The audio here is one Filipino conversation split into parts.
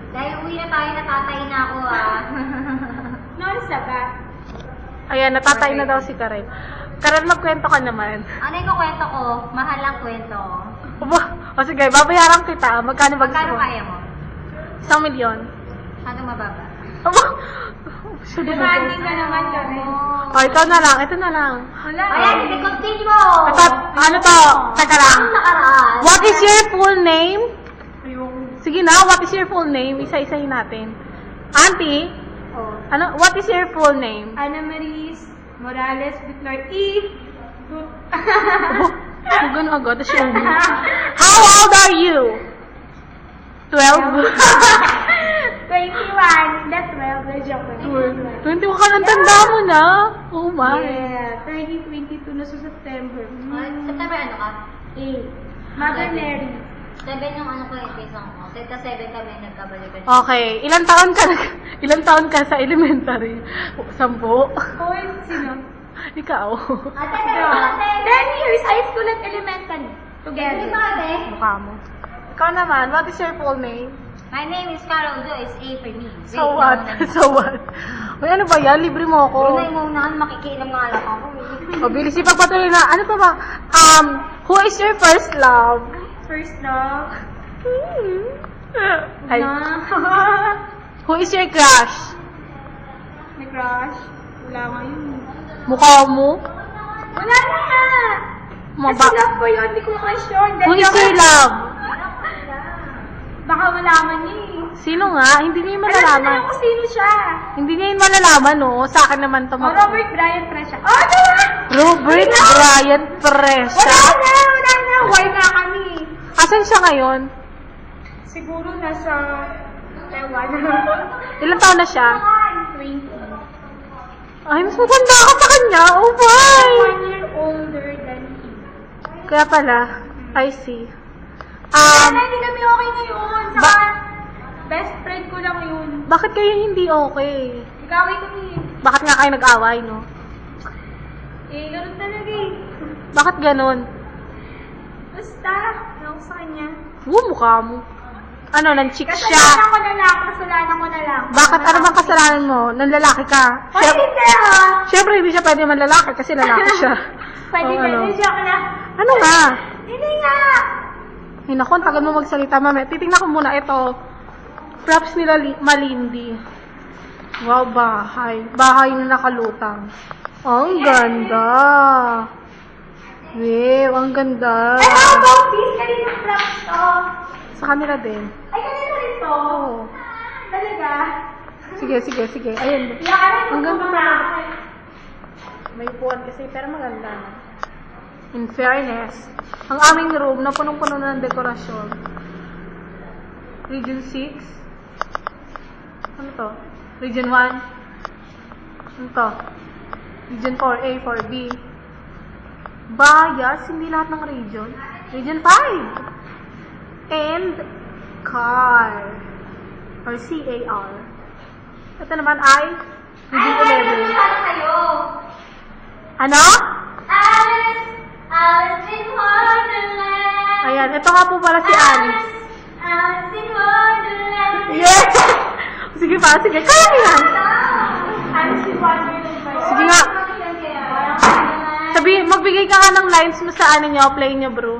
Dahil uwi na tayo, natatay na ako Nasa ba? Ayan, natatay na daw si Karen. Karen, magkwento ka naman. Ano yung kwento ko? Mahal ang kwento. O sige, babayaran kita. Magkano ba gusto Magkano mo? kaya mo? 1,000,000. Ano mababa? Demanding ka naman kami. O, ito na lang. Ito na lang. Wala. Ayan, hindi continue mo! Ito, ano to? Teka lang. Ang nakaraan. What is your full name? Ayun. Sige na, what is your full name? Isa-isahin natin. Auntie, Oh. ano, what is your full name? Ana Maris Morales Bitlor E. Huwag ganun agad, show me. How old are you? 12? 21. That's 12. Na-joke ko. 21 ka ng tanda mo na. Oh my. Yeah. 22 na sa September. September ano ka? 8. Mother Mary. 7 yung ano ko yung isang ko. Ka 7 kami nagkabalikan. Okay, ilang taon ka sa elementary? 10? Hoy, sino? Ikaw. Ate, pero ate! 10 years high school at elementary. Together. Together. Ate. Mukha mo. Ikaw naman, what is your full name? My name is Carol Jo. It's A for me. So what? So what? Uy, ano ba yan? Libre mo ako. Una yung unahan, makikiinom nga lang ako. O, bilis ipagpatuloy na. Ano pa ba? Who is your first love? First love. Ay, Na. who is your crush? May crush. Wala nga yun. Mukha mo? Wala na nga. Kasi love ko yun. Hindi ko ma-sure. Who is your love? Baka malaman niya eh. Sino nga? Hindi niya yun Alam ko na malalaman. lang kung sino siya. Hindi niya yun malalaman, no? Sa akin naman to. Oh, Robert Bryan Presya. Oh, diba? Robert Bryan Presya. Wala na. Why na kami? Asan siya ngayon? Siguro nasa Taiwan. Ilang taon na siya? 20. Ay, mas maganda ka sa kanya. Oh, my! 1 year older than he. Kaya pala, I see. Sana hindi kami okay ngayon. Saka, best friend ko lang yun. Bakit kayo hindi okay? Nag-away kami. Bakit nga kayo nag-away, no? Eh, ganun talaga eh. Bakit ganon? Basta, ako sa kanya. Mukha mo. Ano, nang-chick siya? Kasalanan ko na lang. Kasalanan ko na lang. Bakit? Ano bang kasalanan mo? Nanlalaki ka? Ay, hindi ah. Siyempre, hindi siya pwede manlalaki kasi lalaki siya. Pwede Oh, ka ano? na siya ka na. Ano nga? Hindi nga. Ay, naku, ang tagal mo magsalita, mami. Titingnan ko muna ito. Props nila Malindi. Wow, bahay. Bahay na nakalutang. Ang ganda. Wow, ang ganda. Ay, how about this? Kanina props to. Sa kanila din. Ay, kanina rin to. Oo. Talaga? Sige, sige, sige. Ayun. Yan, Ang ganda na. May buwan kasi, pero maganda na. In fairness, ang aming room na punong-puno na ng dekorasyon. Region 6. Ano to? Region 1. Ano to? Region 4A, 4B. Bias, hindi lahat ng region. Region 5. And car. Or CAR. Ito naman ay Region 11. Para kayo. Ano? Alice in Wonderland. Ayan, ito nga po pala si Alice. Alice in Wonderland. Yes! Sige pa, sige. Kaya mo yan. Alice in Wonderland ba yun? Sige nga. Sabi, magbigay ka nga ng lines mo sa ano nyo, play nyo, bro.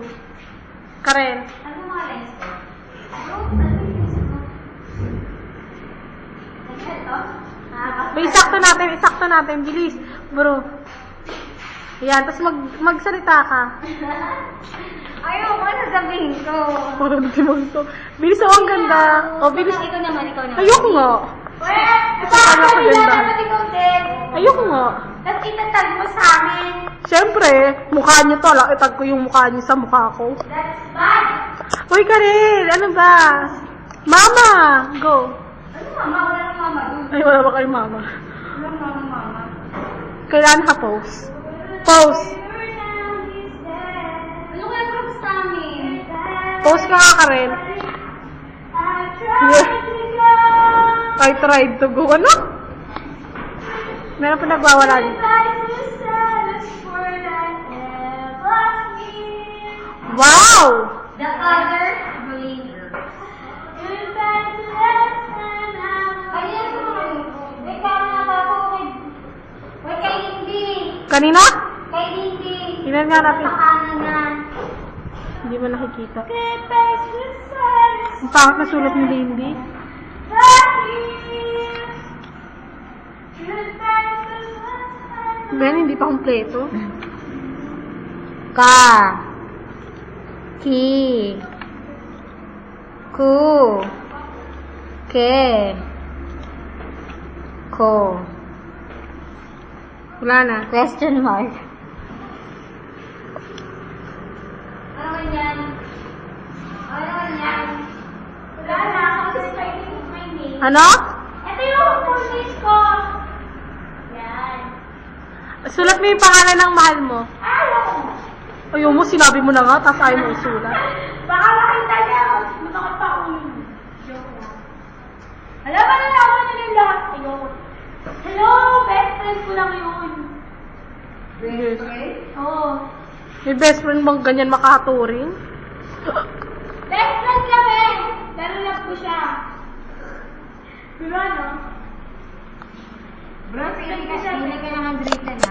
Karen. Ano mga lines ko? Isakto natin, bilis. Bro. Ayan, tapos magsalita ka. Ayoko, sasabihin ko. Parang di mo ito. Bilis, oh, ang ganda. Oh, bilis. Ikaw naman. Ayoko nga. Paano Ano ko ganda? dapat ikaw din? Ayoko nga. Tapos itatag mo sa amin. Siyempre, mukha niyo to. Itag ko yung mukha niyo sa mukha ko. That's bad. Uy, Karen, ano ba? Mama! Go. Ano mama? Wala nang mama dun. Ay, wala ba kayong mama? Walang mama. Kailangan ka pose. Pose. Ano kaya props sa amin? Pose ka nga, Karen. I tried to go. Ano? Meron pa nagwawala dito. Wow! The other believer. Kanina? Kay Lindy. Tingnan nga natin. Sa kanan na. Hindi mo nakikita. Get back to silence. Ang pangit na sulat ni Lindy. Ben, hindi pa kumpleto. Ka. Ki. Ku. Ke. Ko. Wala na. Question mark. Ano yan? Ano yan? Wala na, kasi writing is my name. Ano? Ito yung full name ko. Yan. Sulat mo yung pangalan ng mahal mo. Ayaw ko. Ayaw mo, sinabi mo na nga, tapos ayaw mo isulat. Baka makita niya. Matakot pa ako yun. Joke lang. Alam mo na ako nila lahat. Ayoko. Hello, best friend ko lang yun. Yes. Oo. May best friend bang ganyan makaturing? Best friend kami. Pero love ko siya. Diba, no? Bro, pili ka ng handwritten na.